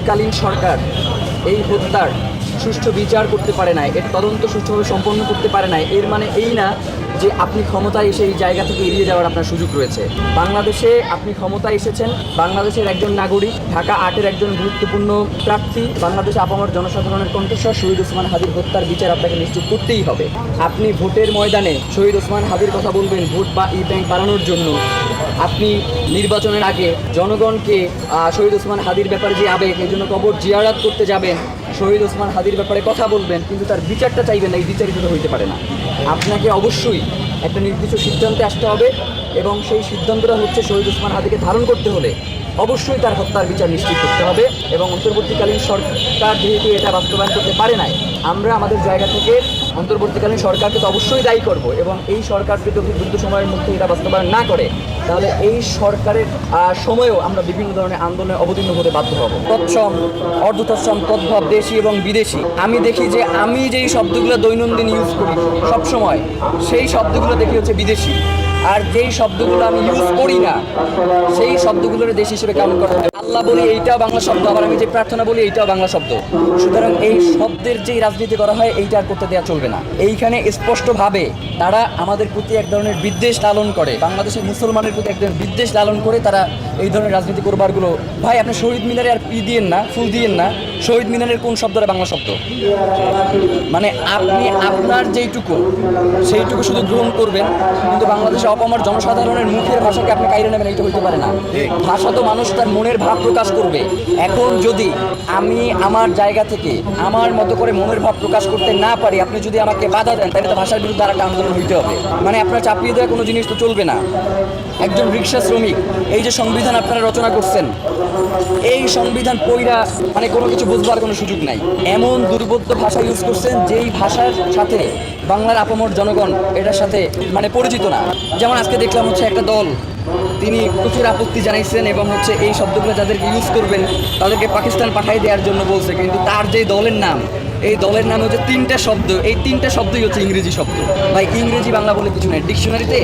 অন্তর্বর্তীকালীন সরকার এই হত্যার সুষ্ঠু বিচার করতে পারে নাই, এর তদন্ত সুষ্ঠুভাবে সম্পন্ন করতে পারে নাই, এর মানে এই না যে আপনি ক্ষমতায় এসে এই জায়গা থেকে এড়িয়ে যাওয়ার আপনার সুযোগ রয়েছে। বাংলাদেশে আপনি ক্ষমতায় এসেছেন, বাংলাদেশের একজন নাগরিক, ঢাকা ৮-এর একজন গুরুত্বপূর্ণ প্রার্থী, বাংলাদেশে আপামর জনসাধারণের কণ্ঠস্বর শহীদ ওসমান হাদির হত্যার বিচার আপনাকে নিশ্চিত করতেই হবে। আপনি ভোটের ময়দানে শহীদ ওসমান হাদির কথা বলবেন ভোট বা ই ব্যাংক বাড়ানোর জন্য, আপনি নির্বাচনের আগে জনগণকে শহীদ ওসমান হাদির ব্যাপারে যে আবেগ, এই জন্য কবর জিয়ারত করতে যাবেন, শহীদ ওসমান হাদির ব্যাপারে কথা বলবেন, কিন্তু তার বিচারটা চাইবেন না, এই বিচারিত হইতে পারে না। আপনাকে অবশ্যই একটা নির্দিষ্ট সিদ্ধান্তে আসতে হবে, এবং সেই সিদ্ধান্তটা হচ্ছে শহীদ ওসমান হাদিকে ধারণ করতে হলে অবশ্যই তার হত্যার বিচার নিশ্চিত করতে হবে। এবং অন্তর্বর্তীকালীন সরকার যেহেতু এটা বাস্তবায়ন করতে পারে নাই, আমরা আমাদের জায়গা থেকে অন্তর্বর্তীকালীন সরকারকে তো অবশ্যই দায়ী করব, এবং এই সরকার যদি দ্রুত সময়ের মধ্যে এটা বাস্তবায়ন না করে, তাহলে এই সরকারের সময়েও আমরা বিভিন্ন ধরনের আন্দোলনে অবতীর্ণ হতে বাধ্য হব। তৎসম, অর্ধতৎসম, তদ্ভব, দেশি এবং বিদেশি, আমি দেখি যে আমি যেই শব্দগুলো দৈনন্দিন ইউজ করি সবসময়, সেই শব্দগুলো দেখি হচ্ছে বিদেশি, আর যেই শব্দগুলো আমি ইউজ করি না সেই শব্দগুলোর দেশ হিসেবে কাউন্ট করা হয়। আল্লাহ বলি এইটাও বাংলা শব্দ, আবার আমি যে প্রার্থনা বলি এইটাও বাংলা শব্দ। সুতরাং এই শব্দের যেই রাজনীতি করা হয় এইটা আর করতে দেওয়া চলবে না। এইখানে স্পষ্টভাবে তারা আমাদের প্রতি এক ধরনের বিদ্বেষ লালন করে, বাংলাদেশের মুসলমানের প্রতি এক ধরনের বিদ্বেষ লালন করে তারা এই ধরনের রাজনীতি করবারগুলো। ভাই, আপনি শহীদ মিনারে আর দিয়েন না, ফুল দিয়েন না। শহীদ মিনারের কোন শব্দটা বাংলা শব্দ? মানে আপনি আপনার যেইটুকু সেইটুকু শুধু গ্রহণ করবেন, কিন্তু বাংলাদেশে অপামর জনসাধারণের মুখের ভাষাকে আপনি কাইরে নেবেন, এইটা হইতে পারে না। ভাষা তো মানুষ তার মনের ভাব প্রকাশ করবে। এখন যদি আমি আমার জায়গা থেকে আমার মতো করে মনের ভাব প্রকাশ করতে না পারি, আপনি যদি আমাকে বাধা দেন, তাহলে তো ভাষার বিরুদ্ধে আর একটা আন্দোলন হইতে হবে। মানে আপনার চাপিয়ে দেওয়া কোনো জিনিস তো চলবে না। একজন রিক্সা শ্রমিক, এই যে সংবিধান আপনারা রচনা করছেন, এই সংবিধান পইরা মানে কোনো কিছু বুঝবার কোনো সুযোগ নাই, এমন দুর্বোধ্য ভাষা ইউজ করছেন যেই ভাষার সাথে বাংলার আপামর জনগণ এটার সাথে মানে পরিচিত না। যেমন আজকে দেখলাম হচ্ছে একটা দল, তিনি প্রচুর আপত্তি জানাইছেন এবং হচ্ছে এই শব্দগুলো যাদেরকে ইউজ করবেন তাদেরকে পাকিস্তান পাঠিয়ে দেওয়ার জন্য বলছে, কিন্তু তার যে দলের নাম, এই দলের নামে হচ্ছে 3টা শব্দ, এই 3টা শব্দই হচ্ছে ইংরেজি শব্দ। ভাই, ইংরেজি বাংলা বলে কিছু নেই, ডিকশনারিতে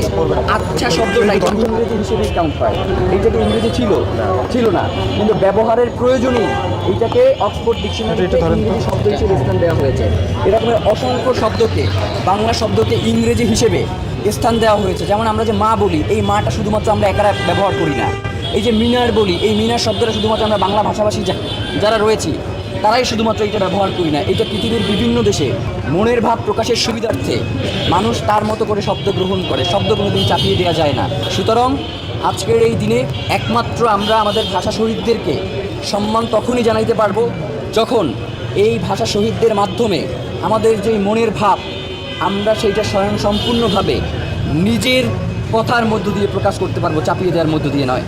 আচ্ছা শব্দটাই ইংরেজি হিসেবে কাউন্ট হয়। এইটাকে ইংরেজি ছিল না, কিন্তু ব্যবহারের প্রয়োজনই এইটাকে অক্সফোর্ড ডিকশনারিতে ইংরেজি শব্দ হিসেবে স্থান দেওয়া হয়েছে। এরকমের অসংখ্য শব্দকে, বাংলা শব্দকে ইংরেজি হিসেবে স্থান দেওয়া হয়েছে। যেমন আমরা যে মা বলি, এই মাটা শুধুমাত্র আমরা একারা ব্যবহার করি না। এই যে মিনার বলি, এই মিনার শব্দটা শুধুমাত্র আমরা বাংলা ভাষাভাষী যারা রয়েছি তারাই শুধুমাত্র এটা ব্যবহার করি না। এটা পৃথিবীর বিভিন্ন দেশে মনের ভাব প্রকাশের সুবিধার্থে মানুষ তার মতো করে শব্দ গ্রহণ করে, শব্দ কোনোদিন চাপিয়ে দেওয়া যায় না। সুতরাং আজকের এই দিনে একমাত্র আমরা আমাদের ভাষা শহীদদেরকে সম্মান তখনই জানাইতে পারবো যখন এই ভাষা শহীদদের মাধ্যমে আমাদের যে মনের ভাব আমরা সেইটা স্বয়ংসম্পূর্ণভাবে নিজের কথার মধ্য দিয়ে প্রকাশ করতে পারবো, চাপিয়ে দেওয়ার মধ্য দিয়ে নয়।